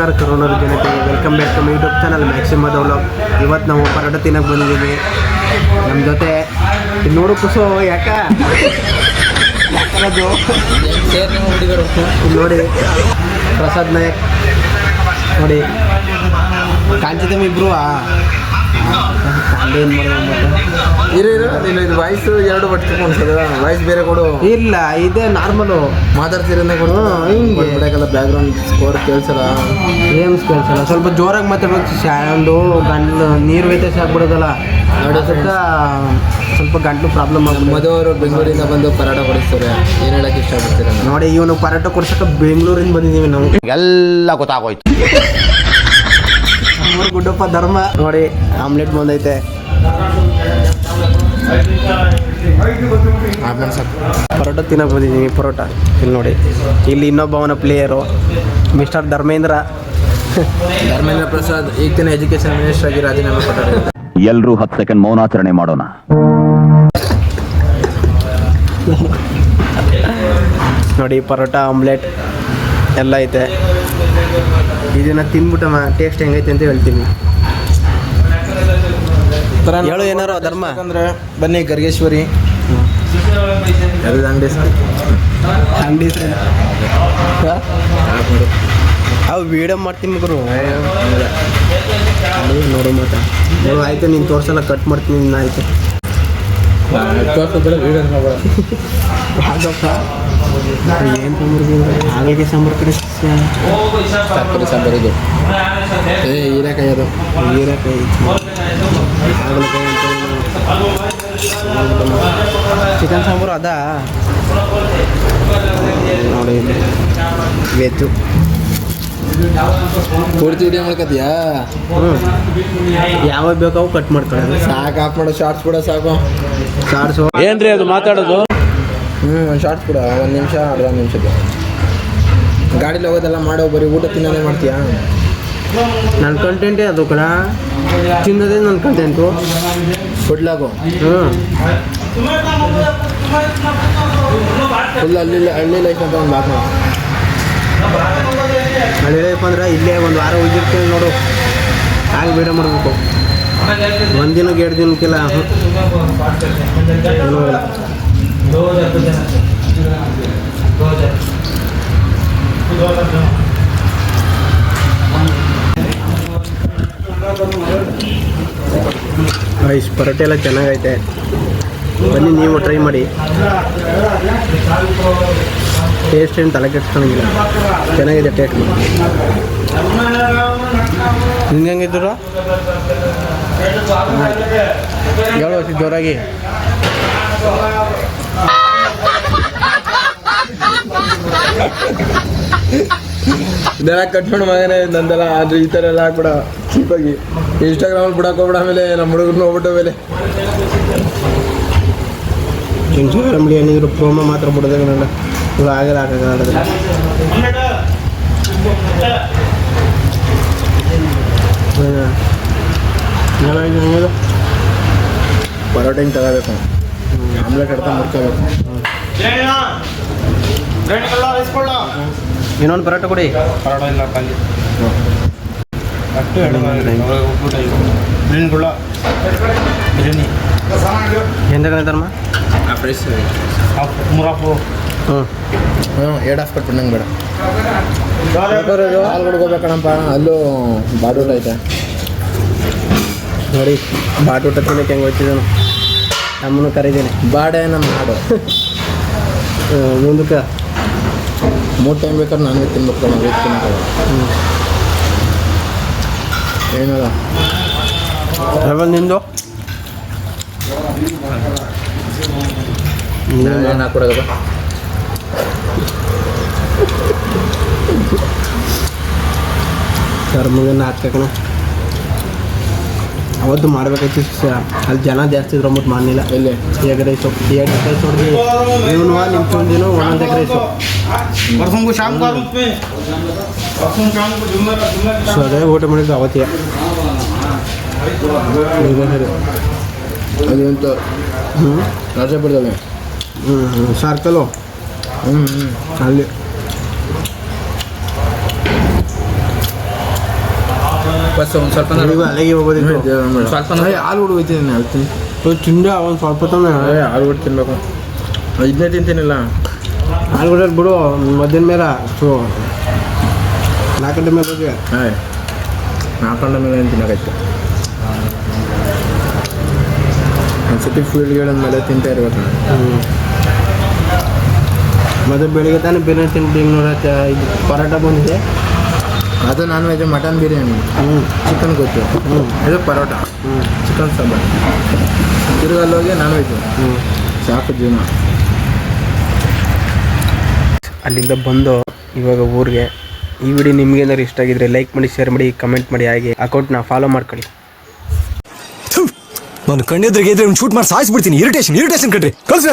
ನಮಸ್ಕಾರ ಕರೋನರ್ ಜನತೆಗೆ welcome back to my YouTube channel ಮ್ಯಾಕ್ಸಿಮದ ವ್ಲಾಗ್. ಇವತ್ತು ನಾವು ಪರೋಟ ತಿನ್ನಕ್ಕೆ ಬಂದಿದ್ದೀವಿ. ನಮ್ಮ ಜೊತೆ ನೋಡು ಕುಸು ಯಾಕರದು ನೋಡಿ ಪ್ರಸಾದ್ ನಾಯಕ್ ನೋಡಿ ಕಾಂಚಿದಮ್ ಇಬ್ರು ಇದು ವಾಯ್ಸ್ ಎರಡು ಬಟ್ಟೆ ವಾಯ್ಸ್ ಬೇರೆ ಕೊಡು. ಇಲ್ಲ ಇದೇ ನಾರ್ಮಲು ಮಾತಾಡ್ತಿರೋದೇ ಕೊಡು. ಹಿಂಗೆ ಬ್ಯಾಕ್ಗ್ರೌಂಡ್ ಸ್ಕೋರ್ ಕೇಳಿಸಲ್ಲ, ಏನು ಕೇಳಿಸಲ್ಲ. ಸ್ವಲ್ಪ ಜೋರಾಗಿ ಮಾತಾಡ್ಬೇಕು. ಒಂದು ಗಂಟ್ಲು ನೀರು ವ್ಯತ್ಯಾಸ ಆಗ್ಬಿಡೋದಲ್ಲ, ಸ್ವಲ್ಪ ಗಂಟ್ಲು ಪ್ರಾಬ್ಲಮ್ ಆಗುತ್ತೆ. ಮದುವರು ಬೆಂಗಳೂರಿಂದ ಬಂದು ಪರಾಟ ಕೊಡಿಸ್ತಾರೆ. ಏನು ಹೇಳಕ್ಕೆ ಇಷ್ಟಪಡ್ತೀರ? ನೋಡಿ ಇವನು ಪರಾಟ ಕೊಡ್ಸಕ್ಕೆ ಬೆಂಗಳೂರಿಂದ ಬಂದಿದ್ದೀವಿ ನಾವು. ಎಲ್ಲ ಗೊತ್ತಾಗೋಯ್ತು. ಗುಡ್ಡಪ್ಪ ಧರ್ಮ ನೋಡಿ ಆಮ್ಲೆಟ್ ಬಂದೈತೆ. ಪರೋಟ ತಿನ್ನಕ್ಕೆ ಬಂದಿದ್ದೀವಿ. ಪರೋಟ ಇಲ್ಲಿ ನೋಡಿ, ಇಲ್ಲಿ ಇನ್ನೊಬ್ಬವನ ಪ್ಲೇಯರು ಮಿಸ್ಟರ್ ಧರ್ಮೇಂದ್ರ ಪ್ರಸಾದ್ ಈಗ ತಾನೇ ಎಜುಕೇಶನ್ ಮಿನಿಸ್ಟರ್ ಆಗಿ ರಾಜೀನಾಮೆ ಕೊಟ್ಟರು. ಎಲ್ಲರೂ 10 ಸೆಕೆಂಡ್ ಮೌನಾಚರಣೆ ಮಾಡೋಣ. ನೋಡಿ ಪರೋಟ ಆಮ್ಲೆಟ್ ಎಲ್ಲ ಐತೆ. ಇದನ್ನ ತಿಂದ್ಬಿಟ್ಟಮ್ಮ ಟೇಸ್ಟ್ ಹೆಂಗೈತೆ ಅಂತ ಹೇಳ್ತೀನಿ. ಹೇಳು ಏನಾರು ಧರ್ಮ ಅಂದ್ರೆ ಬನ್ನಿ ಗರ್ಗೇಶ್ವರಿ ಎಲ್ಲ ಅಂಗಡಿ ಅವು ವೀಡಿಯೋ ಮಾಡ್ತೀನಿ ಗುರು. ನೋಡು ಮಾತ್ರ ನೋಡು ಆಯ್ತು. ನೀನು ತೋರ್ಸಲ್ಲ, ಕಟ್ ಮಾಡ್ತೀನಿ. ಇನ್ನು ಆಯ್ತು ಏನು ತೊಂದ್ರೆ ಹಾಗಲಿಗೆ ಸಾಂಬಾರು ಕಡೆ ತರಕಾರಿ ಸಾಂಬಾರು ಇದು ಹೀರೆಕಾಯಿ, ಅದು ಹೀರೆಕಾಯಿ, ಹಾಗಲಕಾಯಿ ಅಂತ ಚಿಕನ್ ಸಾಂಬಾರು ಅದ ನೋಡಿ. ವೆಜ್ಜು ಪೂರ್ತಿ ವಿಡಿಯೋ ಮಾಡ್ಕೊತೀಯಾ? ಯಾವಾಗ ಬೇಕಾವು ಕಟ್ ಮಾಡ್ಕೊಳ್ಳೋದು. ಸಾಕು, ಆಫ್ ಮಾಡೋ ಶಾರ್ಟ್ಸ್ ಕೂಡ ಸಾಕು. ಶಾರ್ಟ್ಸು ಏನ್ರಿ ಅದು ಮಾತಾಡೋದು? ಒಂದು ಶಾರ್ಟ್ಸ್ ಕೂಡ 1 ನಿಮಿಷ ಅರ್ಧ ನಿಮಿಷಕ್ಕೆ. ಗಾಡೀಲಿ ಹೋಗೋದೆಲ್ಲ ಮಾಡೋ, ಬರೀ ಊಟ ತಿನ್ನೋದೇ ಮಾಡ್ತೀಯಾ? ನನ್ನ ಕಂಟೆಂಟೇ ಅದು ಕಣ, ತಿನ್ನೋದೇ ನನ್ನ ಕಂಟೆಂಟು. ಫುಡ್ಲಾಗು ಫುಲ್ ಹಳ್ಳಿ ಲೈಫ್ ಅಂತ ಒಂದು ಬಾಕ್. ಹಳ್ಳಿ ಲೈಫ್ ಅಂದ್ರೆ ಇಲ್ಲೇ ಒಂದು ವಾರ ಹೋಗಿರ್ತೀನಿ ನೋಡು, ಆಗ ವೀಡಿಯೋ ಮಾಡಬೇಕು. ಒಂದಿನಕ್ಕೆ 2 ದಿನಕ್ಕೆಲ್ಲ ಏನೂ ಇಲ್ಲ. ಐಸ್ ಪರೋಟ ಎಲ್ಲ ಚೆನ್ನಾಗೈತೆ. ಬನ್ನಿ ನೀವು ಟ್ರೈ ಮಾಡಿ. ಟೇಸ್ಟ್ ಏನು ತಲೆ ಕೆಡ್ಸ್ಕೊಂಡಿಲ್ಲ, ಚೆನ್ನಾಗಿದೆ ಟೇಸ್ಟ್. ನಿಂಗೆ ಹೆಂಗಿದ್ರು ಹೇಳು ಜೋರಾಗಿ. ಇದೆಲ್ಲ ಕಟ್ಕೊಂಡು ಮಗನೇ ನಂದೆಲ್ಲ. ಆದ್ರೆ ಈ ಥರ ಎಲ್ಲ ಹಾಕ್ಬಿಡ ಚೀಪಾಗಿ. ಇನ್ಸ್ಟಾಗ್ರಾಮಲ್ಲಿ ಬಿಡಕ್ಕೆ ಹೋಗ್ಬಿಡ. ಆಮೇಲೆ ನಮ್ಮ ಹುಡುಗರನ್ನ ಹೋಗ್ಬಿಟ್ಟು ಮೇಲೆ ಇನ್ಸ್ಟಾಗ್ರಾಮ್ಲಿ ಏನಿದ್ರು ಪ್ರೋಮೋ ಮಾತ್ರ ಬಿಡೋದಾಗ ನನ್ನ ಇವಾಗ ಆಗಲ್ಲ ಹಾಕೋಕ್ಕಾಗಲ್ಲ. ಪರೋಟ ಹಿಂಗೆ ತಗೋಬೇಕು, ಆಮ್ಲೆಟ್ ಹಿಡ್ತಾ ಮುಡ್ಕೋಬೇಕು. ಇನ್ನೊಂದು ಪರೋಟ ಕೊಡಿ. ಪರೋಟ ಇಲ್ಲ ತಂಗಿ ಬಿರಿಯಾನಿ ಏನು ತಗೊಂಡ ಧರ್ಮ? ಫ್ರೆಶ್ ಮುರಾಫು. ಎರಡು ಹಾಫ್ ಕಟ್ಬಿಟ್ಟು ನಂಗೆ ಬೇಡ. ಹಾಲ್ಗಡೆ ಹೋಗ್ಬೇಕಣಪ್ಪ, ಅಲ್ಲೂ ಬಾಡೂಟ ಐತೆ ನೋಡಿ. ಬಾಟೂಟ ತಿನ್ನಕ್ಕೆ ಹೆಂಗೆ ಹೋಗ್ತಿದ್ದಾನು. ನಮ್ಮನ್ನು ಕರೀತೀನಿ. ಬಾಡೆ ನಮ್ಮ ನಾಡು. ಮುಂದಕ್ಕೆ 3 ಟೈಮ್ ಬೇಕಾದ್ರೆ ನಾನ್ ವೆಜ್ ತಿನ್ಬೇಕು. ನಾವು ವೆಜ್ ತಿನ್ನೋದು ಏನದ ಆಮೇಲೆ ನಿಂದು ಏನು ಹಾಕ್ಬಿಡೋದಪ್ಪ. ಧರ್ಮಗೆ ಹಾಕ್ಬೇಕಣ. ಅವತ್ತು ಮಾಡ್ಬೇಕಾಯ್ತು, ಅಲ್ಲಿ ಜನ ಜಾಸ್ತಿ ಇದ್ರು ಅಂದ್ಬಿಟ್ಟು ಮಾಡಲಿಲ್ಲ. ಎಲ್ಲಿ ಎಗ್ ರೈಸು, ಎಗ್ ರೈಸ್ ಹೊಡೆದು ಇವನು ನಿಂತ್ಕೊಂಡಿನೋ 1 ಎಗ್ ರೈಸು. ಸೊ ಅದೇ ಊಟ ಮಾಡಿದ್ದು ಅವತ್ತಿಗೆ. ಸರಿ ಅದು ಅಂತ ನರಸಾಪುರದಲ್ಲಿ ಸರ್ಕಲು ಅಲ್ಲಿ ಫಸ್ಟ್ ಒಂದು ಸ್ವಲ್ಪ ಅಲ್ಲಿಗೆ ಹೋಗೋದಿತ್ತು. ಸ್ವಲ್ಪ ಹಾಲು ಹುಡುಗ ಹೋಯ್ತೀನಿ ಹೇಳ್ತೀನಿ. ತಿಂದ ಒಂದು ಸ್ವಲ್ಪ ತಾನೆ ಹಾಲು ಹುಟ್ಟು ತಿನ್ಬೇಕು. ಇದನ್ನೇ ತಿಂತೀನಿಲ್ಲ. ಹಾಲು ಬಿಡೋದು ಬಿಡು, ಮಧ್ಯಾಹ್ನ ಮೇಲೆ 4 ಗಂಟೆ ಮೇಲೆ ಹೋಗಿ. 4 ಗಂಟೆ ಮೇಲೆ ಏನು ತಿನ್ನೋಕಾಯ್ತು. ಒಂದ್ಸತಿ ಫೀಲ್ಡ್ಗಳಂದ್ಮೇಲೆ ತಿಂತಾ ಇರ್ಬೇಕು. ಮತ್ತೆ ಬೆಳಿಗ್ಗೆ ತಾನೇ ಬಿರಿಯಾನಿ ತಿಂದು ಇದು ಪರೋಟ ಬಂದಿದೆ. ಅದು non veg mutton biryani, chicken ಗೊತ್ತು, ಇದು ಪರೋಟ, ಚಿಕನ್ ಸಾಂಬಾರು, ತಿರುಗಲ್ಲೋಗಿ ನಾನ್ ವೆಜ್. ಸಾಕು ಜೀವನ. ಅಲ್ಲಿಂದ ಬಂದು ಇವಾಗ ಊರಿಗೆ. ಈ ವಿಡಿಯೋ ನಿಮ್ಗೆ ಏನಾದ್ರು ಇಷ್ಟ ಆಗಿದ್ರೆ ಲೈಕ್ ಮಾಡಿ, ಶೇರ್ ಮಾಡಿ, ಕಮೆಂಟ್ ಮಾಡಿ. ಹಾಗೆ ಅಕೌಂಟ್ನ ಫಾಲೋ ಮಾಡ್ಕೊಳ್ಳಿ. ನಾನು ಕಣ್ಣೆದ್ರಿಗೆ ಇದ್ರೆ ಶೂಟ್ ಮಾಡಿ ಸಾಯಿಸ್ಬಿಡ್ತೀನಿ. ಇರಿಟೇಷನ್ ಕಣ್ರಿ. ಕಳ್ಸಿ